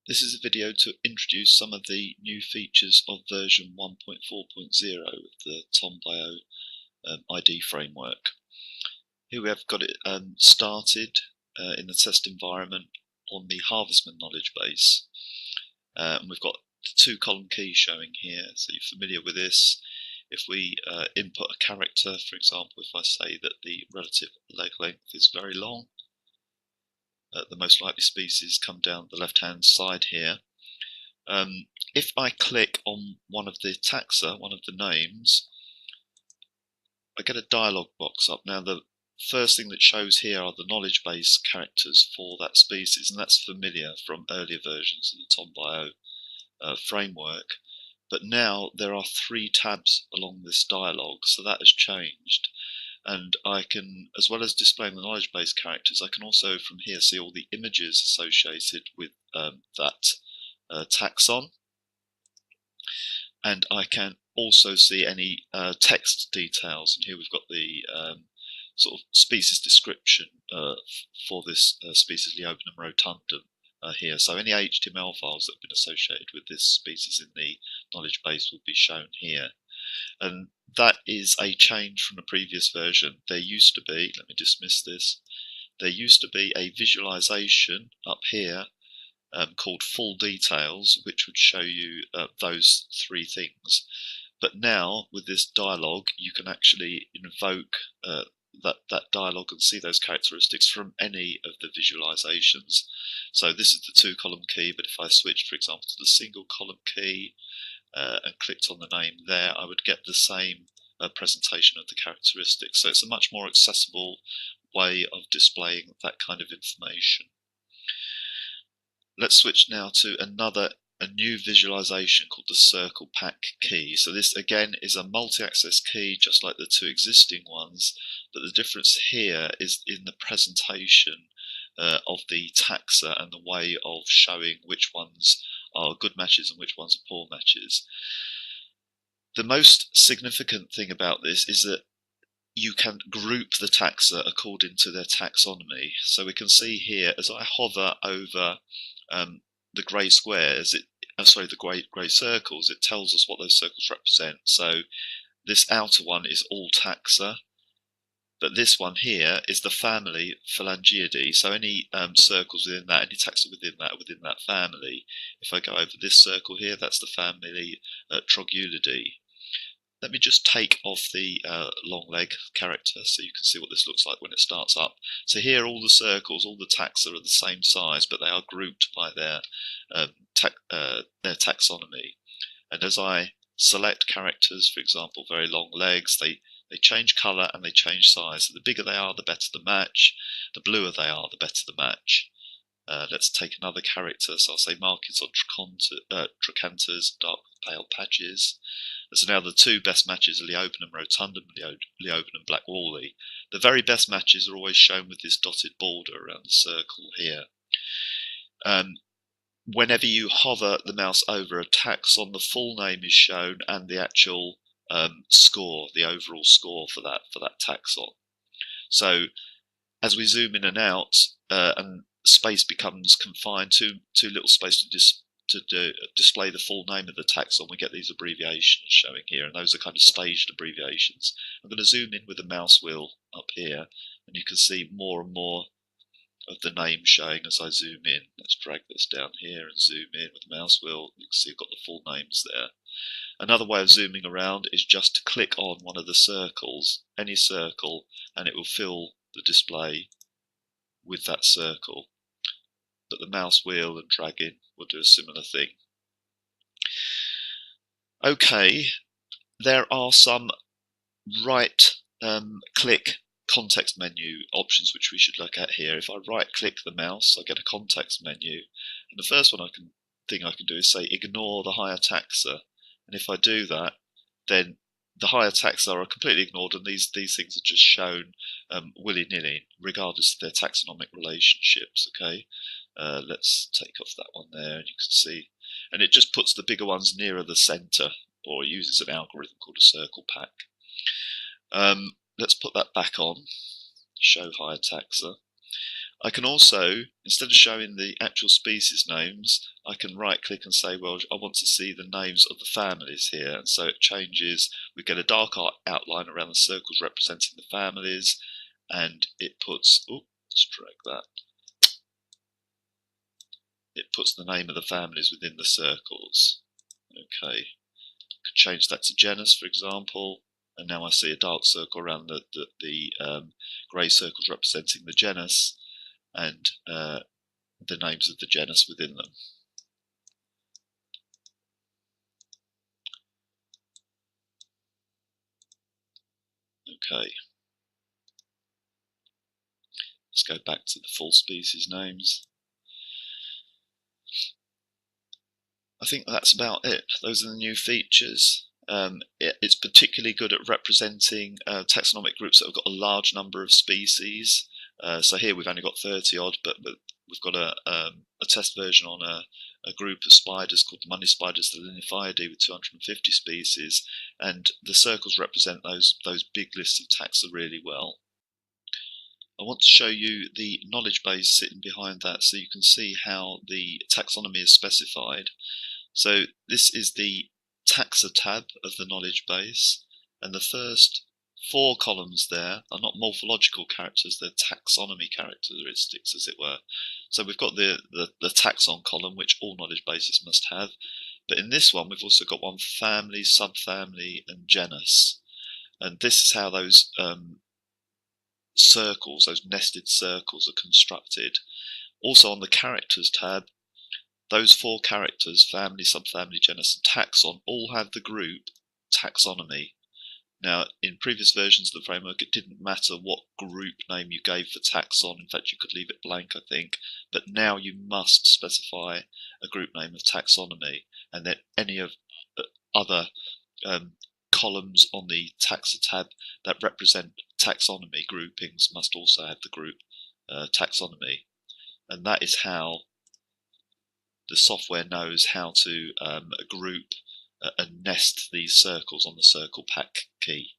This is a video to introduce some of the new features of version 1.4.0 of the TomBio ID Framework. Here we have got it started in the test environment on the Harvestman knowledge base. And we've got the two-column key showing here, so you're familiar with this. If we input a character, for example, if I say that the relative leg length is very long, the most likely species come down the left-hand side here. If I click on one of the taxa, one of the names, I get a dialog box up. Now the first thing that shows here are the knowledge base characters for that species, and that's familiar from earlier versions of the TomBio framework. But now there are 3 tabs along this dialog, so that has changed. And I can, as well as displaying the knowledge base characters, I can also from here see all the images associated with that taxon. And I can also see any text details. And here we've got the sort of species description for this species Leobenum rotundum here. So any HTML files that have been associated with this species in the knowledge base will be shown here. And that is a change from the previous version. There used to be, let me dismiss this, there used to be a visualization up here called full details, which would show you those 3 things. But now with this dialog you can actually invoke that dialog and see those characteristics from any of the visualizations. So this is the 2-column key, but if I switched, for example, to the single column key and clicked on the name there, I would get the same presentation of the characteristics. So it's a much more accessible way of displaying that kind of information. Let's switch now to a new visualization called the circle pack key. So this again is a multi-access key just like the 2 existing ones, but the difference here is in the presentation of the taxa and the way of showing which ones are good matches and which ones are poor matches. The most significant thing about this is that you can group the taxa according to their taxonomy. So we can see here as I hover over the grey squares, the grey circles, it tells us what those circles represent. So this outer one is all taxa, but this one here is the family Phalangiidae. So any circles within that, any taxa within that family. If I go over this circle here, that's the family Trogulidae. Let me just take off the long leg character so you can see what this looks like when it starts up. So here all the circles, all the taxa are the same size, but they are grouped by their taxonomy. And as I select characters, for example, very long legs, they change colour and they change size. So the bigger they are, the better the match. The bluer they are, the better the match. Let's take another character. So I'll say markings on trochanters, dark pale patches. So now the 2 best matches are Leobenum rotundum and Leobenum blackwallii. The very best matches are always shown with this dotted border around the circle here. Whenever you hover the mouse over a taxon, the full name is shown and the actual score, the overall score for that taxon. So as we zoom in and out and space becomes confined, too little space to display the full name of the taxon, we get these abbreviations showing here, and those are kind of staged abbreviations. I'm going to zoom in with the mouse wheel up here, and you can see more and more of the name showing as I zoom in. Let's drag this down here and zoom in with the mouse wheel. You can see I've got the full names there. Another way of zooming around is just to click on one of the circles, any circle, and it will fill the display with that circle. But the mouse wheel and dragging will do a similar thing. Okay, there are some right click context menu options which we should look at here. If I right click the mouse, I get a context menu, and the first thing I can do is say ignore the higher taxa. And if I do that, then the higher taxa are completely ignored, and these things are just shown willy-nilly, regardless of their taxonomic relationships. Okay, let's take off that one there, and you can see, and it just puts the bigger ones nearer the center, or uses an algorithm called a circle pack. Let's put that back on, show higher taxa. I can also, instead of showing the actual species names, I can right click and say, well, I want to see the names of the families here. And so it changes, we get a dark outline around the circles representing the families, and it puts, let's drag that. It puts the name of the families within the circles. Okay, could change that to genus, for example, and now I see a dark circle around the grey circles representing the genus, and the names of the genus within them. Okay, let's go back to the full species names. I think that's about it. Those are the new features. It's particularly good at representing taxonomic groups that have got a large number of species. So here we've only got 30 odd, but we've got a test version on a group of spiders called the money spiders, the Linyphiidae, with 250 species, and the circles represent those big lists of taxa really well. I want to show you the knowledge base sitting behind that so you can see how the taxonomy is specified. So this is the Taxa tab of the knowledge base, and the first 4 columns there are not morphological characters, they're taxonomy characteristics, as it were. So we've got the taxon column, which all knowledge bases must have, but in this one we've also got one for family, subfamily, and genus. And this is how those circles, those nested circles, are constructed. Also on the characters tab, those 4 characters, family, subfamily, genus, and taxon, all have the group taxonomy. Now, in previous versions of the framework, it didn't matter what group name you gave for taxon. In fact, you could leave it blank, I think. But now you must specify a group name of taxonomy, and that any of the other columns on the Taxa tab that represent taxonomy groupings must also have the group taxonomy. And that is how the software knows how to group and nest these circles on the circle pack key.